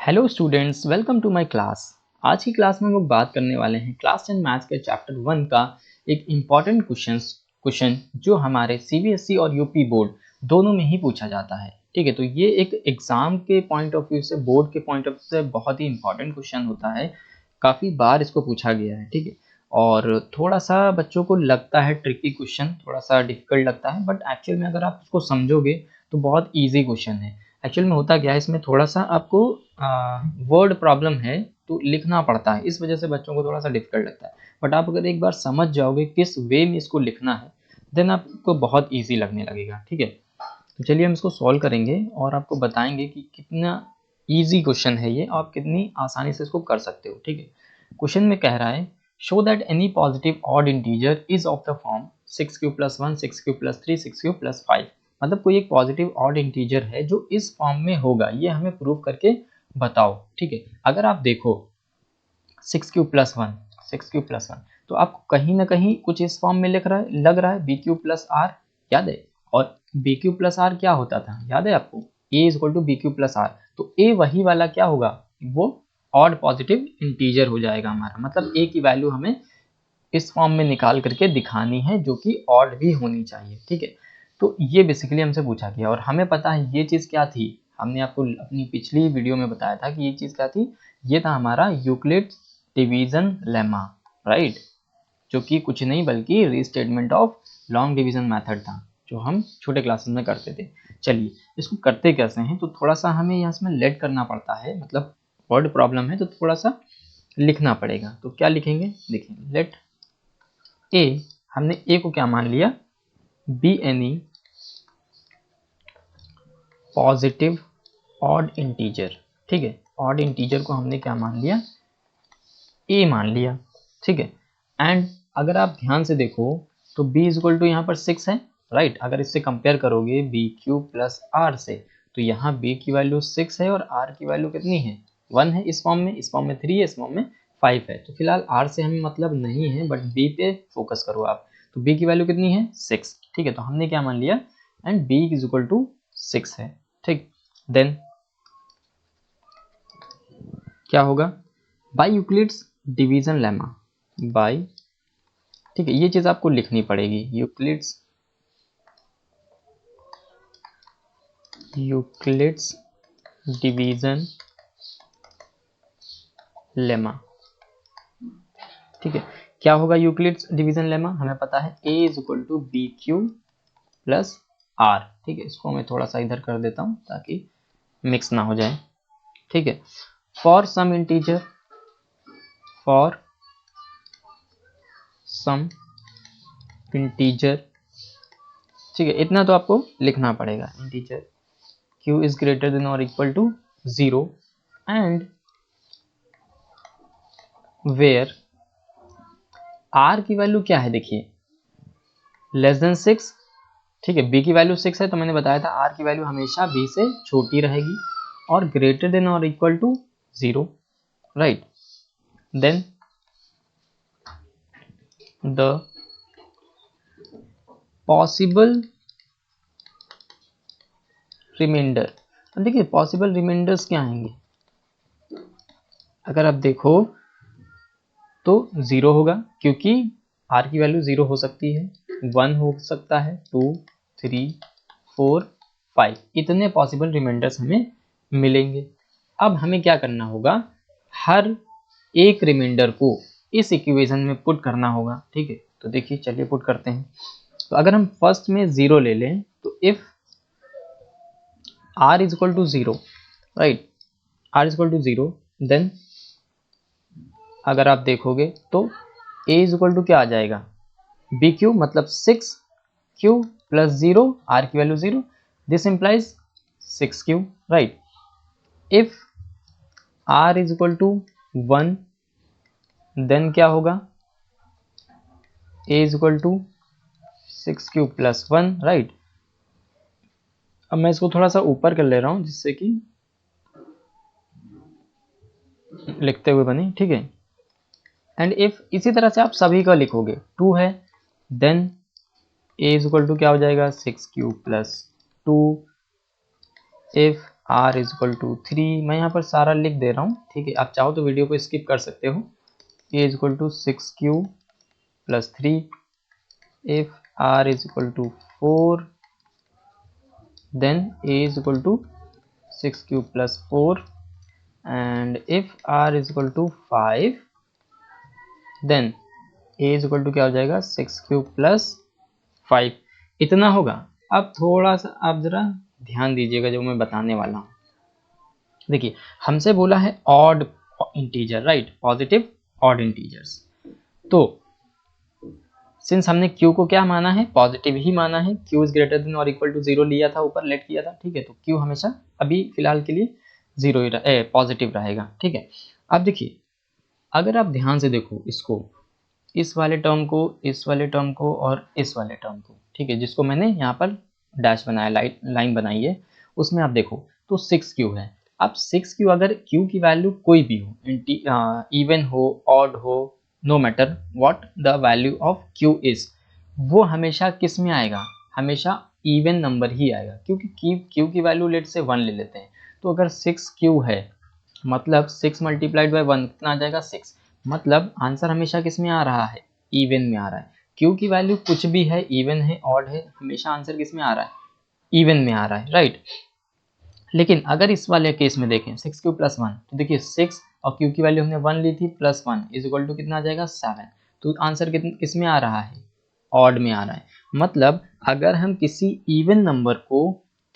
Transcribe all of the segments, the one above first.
Hello students, welcome to my class. आज की class में हम लोग बात करने वाले हैं क्लास 10 मैथ्स के चैप्टर 1 का एक इम्पॉर्टेंट क्वेश्चन जो हमारे सीबीएसई और यूपी बोर्ड दोनों में ही पूछा जाता है। ठीक है, तो ये एक एग्जाम के पॉइंट ऑफ व्यू से, बोर्ड के पॉइंट ऑफ व्यू से बहुत ही इंपॉर्टेंट क्वेश्चन होता है। काफ़ी बार इसको पूछा गया है। ठीक है, और थोड़ा सा बच्चों को लगता है ट्रिकी क्वेश्चन, थोड़ा सा डिफिकल्ट लगता है, बट एक्चुअल में अगर आप उसको समझोगे तो बहुत ईजी क्वेश्चन है। एक्चुअल में होता क्या है, इसमें थोड़ा सा आपको वर्ड प्रॉब्लम है तो लिखना पड़ता है, इस वजह से बच्चों को थोड़ा सा डिफिकल्ट लगता है। बट आप अगर एक बार समझ जाओगे किस वे में इसको लिखना है, देन आपको बहुत ईजी लगने लगेगा। ठीक है, तो चलिए हम इसको सॉल्व करेंगे और आपको बताएंगे कि कितना ईजी क्वेश्चन है ये, आप कितनी आसानी से इसको कर सकते हो। ठीक है, क्वेश्चन में कह रहा है show that any positive odd integer is of the form 6q+1 6q+3 6q+5। मतलब कोई एक पॉजिटिव ऑड इंटीजर है जो इस फॉर्म में होगा, ये हमें प्रूव करके बताओ। ठीक है, अगर आप देखो 6q+1 तो आपको कहीं ना कहीं कुछ इस फॉर्म में लग रहा है bq+r, याद है। और bq+r क्या होता था, याद है आपको, a=bq+r। तो a वही वाला क्या होगा, वो ऑड पॉजिटिव इंटीजर हो जाएगा हमारा। मतलब a की वैल्यू हमें इस फॉर्म में निकाल करके दिखानी है जो कि ऑड भी होनी चाहिए। ठीक है, तो ये बेसिकली हमसे पूछा गया और हमें पता है ये चीज़ क्या थी। हमने आपको अपनी पिछली वीडियो में बताया था कि ये चीज़ क्या थी। ये था हमारा यूक्लिड्स डिवीजन लेमा, राइट, जो कि कुछ नहीं बल्कि restatement of long division method था, जो हम छोटे क्लासेस में करते थे। चलिए इसको करते कैसे हैं, तो थोड़ा सा हमें यहाँ इसमें लेट करना पड़ता है, मतलब वर्ड प्रॉब्लम है तो थोड़ा सा लिखना पड़ेगा। तो क्या लिखेंगे, देखिए लेट ए, हमने ए को क्या मान लिया, be any positive odd integer. ठीक है, ऑड इंटीजर को हमने क्या मान लिया, ए मान लिया। ठीक है, एंड अगर आप ध्यान से देखो तो b इक्वल टू यहाँ पर 6 है, राइट। अगर इससे कंपेयर करोगे bq+r से, तो यहाँ b की वैल्यू 6 है और r की वैल्यू कितनी है, 1 है। इस फॉर्म में 3 है, इस फॉर्म में 5 है। तो फिलहाल r से हमें मतलब नहीं है, बट b पे फोकस करो आप। तो b की वैल्यू कितनी है, 6। ठीक है, तो हमने क्या मान लिया, and b is equal to 6 है। ठीक, देन क्या होगा, by Euclid's division lemma, by, ठीक है, ये चीज आपको लिखनी पड़ेगी, यूक्लिड्स डिवीजन लेमा। ठीक है, क्या होगा यूक्लिड्स डिवीजन लेमा, हमें पता है a is equal to bq+r। ठीक है, इसको मैं थोड़ा सा इधर कर देता हूं ताकि मिक्स ना हो जाए। ठीक है, फॉर सम इंटीजर ठीक है, इतना तो आपको लिखना पड़ेगा। Integer q is greater than और equal to 0 and where r की वैल्यू क्या है, देखिए लेस देन 6। ठीक है, b की वैल्यू 6 है, तो मैंने बताया था r की वैल्यू हमेशा b से छोटी रहेगी, और ग्रेटर देन और equal to 0, right. Then the possible remainder, देखिए पॉसिबल रिमाइंडर्स क्या आएंगे, अगर आप देखो तो 0 होगा, क्योंकि r की वैल्यू 0 हो सकती है, 1 हो सकता है, 2 3 4 5, इतने पॉसिबल रिमाइंडर्स हमें मिलेंगे। अब हमें क्या करना होगा, हर एक रिमाइंडर को इस इक्वेशन में पुट करना होगा। ठीक है, तो देखिए चलिए पुट करते हैं। तो अगर हम फर्स्ट में 0 ले लें, तो if r is equal to 0, right, r is equal to 0, then अगर आप देखोगे तो a इज इक्वल टू क्या आ जाएगा, bq, मतलब 6q प्लस 0, r की value 0, this implies 6q, right. If r is equal to 1, then क्या होगा, a is equal to 6q plus 1, right. अब मैं इसको थोड़ा सा ऊपर कर ले रहा हूं जिससे कि लिखते हुए बने। ठीक है, एंड इफ इसी तरह से आप सभी का लिखोगे, 2 है, then a is equal to क्या हो जाएगा, 6q plus 2। If r is equal to 3, मैं यहाँ पर सारा लिख दे रहा हूँ, ठीक है, आप चाहो तो वीडियो को स्किप कर सकते हो। a is equal to 6q plus 3, if r is equal to 4 then a is equal to 6q plus 4 and if r is equal to 5 then a is equal to क्या हो जाएगा 6q plus 5, इतना होगा। अब थोड़ा सा आप जरा ध्यान दीजिएगा जो मैं बताने वाला हूँ। देखिए हमसे बोला है odd integer, right, positive odd integers. तो सिंस हमने q को क्या माना है, पॉजिटिव ही माना है, q इज ग्रेटर देन और इक्वल टू 0 लिया था, ऊपर लेट किया था, ठीक है, तो q हमेशा अभी फिलहाल के लिए 0 ही पॉजिटिव रहेगा, ठीक है। अब देखिए अगर आप ध्यान से देखो इसको, इस वाले टर्म को, इस वाले टर्म को और इस वाले टर्म को, ठीक है, जिसको मैंने यहाँ पर डैश बनाया, लाइन बनाई है, उसमें आप देखो तो 6q है। अब 6q अगर q की वैल्यू कोई भी हो, इवन हो, ऑड हो, no matter what the value of q is, वो हमेशा किस में आएगा, हमेशा इवन नंबर ही आएगा, क्योंकि q की वैल्यू लेट से 1 ले लेते हैं। तो अगर 6q है मतलब 6 मल्टीप्लाइड बाई 1 कितना आ जाएगा 6, मतलब आंसर हमेशा किस में आ रहा है, इवन में आ रहा है। q की वैल्यू कुछ भी है, इवन है, ऑड है, हमेशा आंसर किस में आ रहा है, इवन में आ रहा है, राइट। लेकिन अगर इस वाले केस में देखें 6q प्लस 1, तो देखिए 6 और q की वैल्यू हमने 1 ली थी, प्लस 1 इज इक्वल टू कितना आ जाएगा 7, तो आंसर किस में आ रहा है, ऑड में आ रहा है। मतलब अगर हम किसी इवन नंबर को,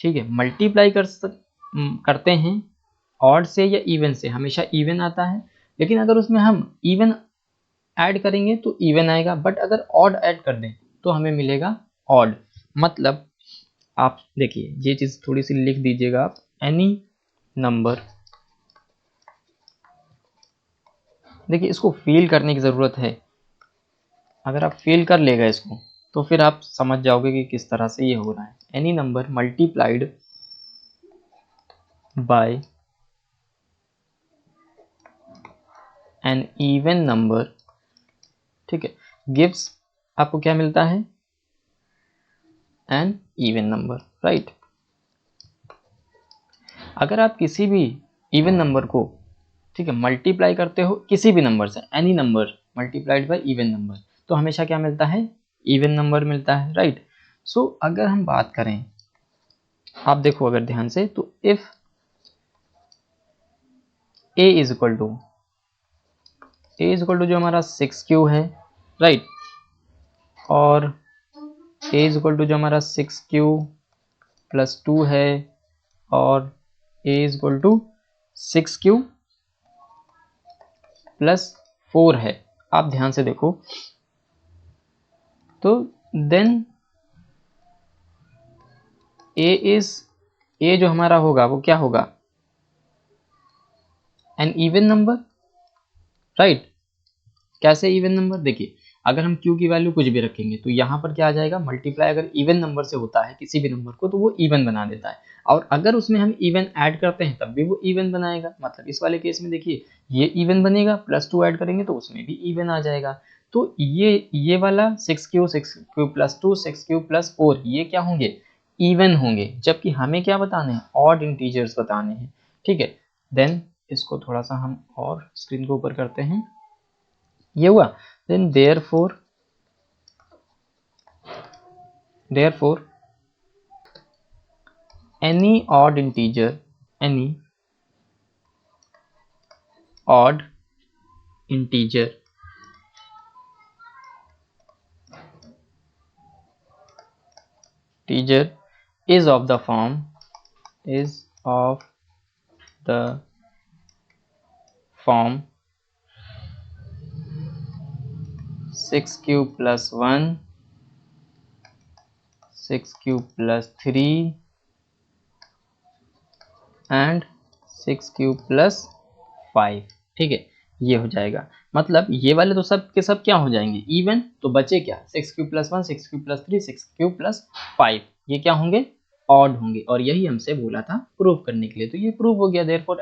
ठीक है, मल्टीप्लाई करते हैं ऑड से या इवन से, हमेशा इवन आता है, लेकिन अगर उसमें हम इवन ऐड करेंगे तो इवन आएगा, बट अगर ऑड ऐड कर दें तो हमें मिलेगा ऑड। मतलब आप देखिए ये चीज थोड़ी सी लिख दीजिएगा आप, एनी नंबर, देखिए इसको फील करने की जरूरत है, अगर आप फील कर लेगा इसको तो फिर आप समझ जाओगे कि किस तरह से ये हो रहा है। Any number multiplied by an even number, ठीक है, गिव्स, आपको क्या मिलता है, एन इवन नंबर, राइट। अगर आप किसी भी इवन नंबर को, ठीक है, मल्टीप्लाई करते हो किसी भी नंबर से, any number multiplied bye even number, तो हमेशा क्या मिलता है, इवन नंबर मिलता है, राइट। सो अगर हम बात करें, आप देखो अगर ध्यान से, तो if a is equal to, जो हमारा 6q है, राइट, और a इज इक्वल टू जो हमारा 6q प्लस 2 है, और a is equal to 6q plus 4 है। आप ध्यान से देखो तो देन a जो हमारा होगा वो क्या होगा, एन इवन नंबर, राइट। कैसे इवन नंबर, देखिए अगर हम q की वैल्यू कुछ भी रखेंगे तो यहाँ पर क्या आ जाएगा, मल्टीप्लाई अगर इवन नंबर से होता है किसी भी नंबर को तो वो इवन बना देता है, और अगर उसमें हम इवन ऐड करते हैं तब भी वो इवन बनाएगा। मतलब इस वाले केस में देखिए ये इवन बनेगा, प्लस 2 ऐड करेंगे तो उसमें भी इवन आ जाएगा। तो ये वाला 6q प्लस 2 6q प्लस 4 ये क्या होंगे, इवन होंगे, जबकि हमें क्या बताने हैं, ऑड इंटीजर्स बताने हैं, ठीक है। देन इसको थोड़ा सा हम और स्क्रीन को ऊपर करते हैं, ये हुआ। Then therefore any odd integer is of the form 6q plus 1 6q plus 3 and 6q plus 5, ठीक है, ये हो जाएगा। मतलब ये वाले तो सब के सब क्या हो जाएंगे, इवन, तो बचे क्या, 6q plus 1 6q plus 3 6q plus 5, ये क्या होंगे, ऑड होंगे, और यही हमसे बोला था प्रूव करने के लिए, तो ये प्रूव हो गया। Therefore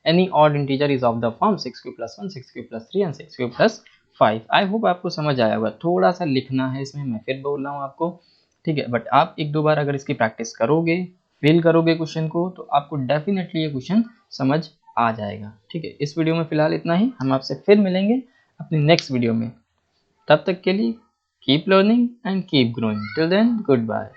any odd integer is of the form 6q plus 1 6q plus 3 and 6q plus 5। I hope आपको समझ आया होगा, थोड़ा सा लिखना है इसमें, मैं फिर बोल रहा हूँ आपको, ठीक है, बट आप एक दो बार अगर इसकी प्रैक्टिस करोगे फील करोगे क्वेश्चन को तो आपको डेफिनेटली ये क्वेश्चन समझ आ जाएगा। ठीक है, इस वीडियो में फिलहाल इतना ही। हम आपसे फिर मिलेंगे अपनी नेक्स्ट वीडियो में। तब तक के लिए keep learning and keep growing. Till then good bye.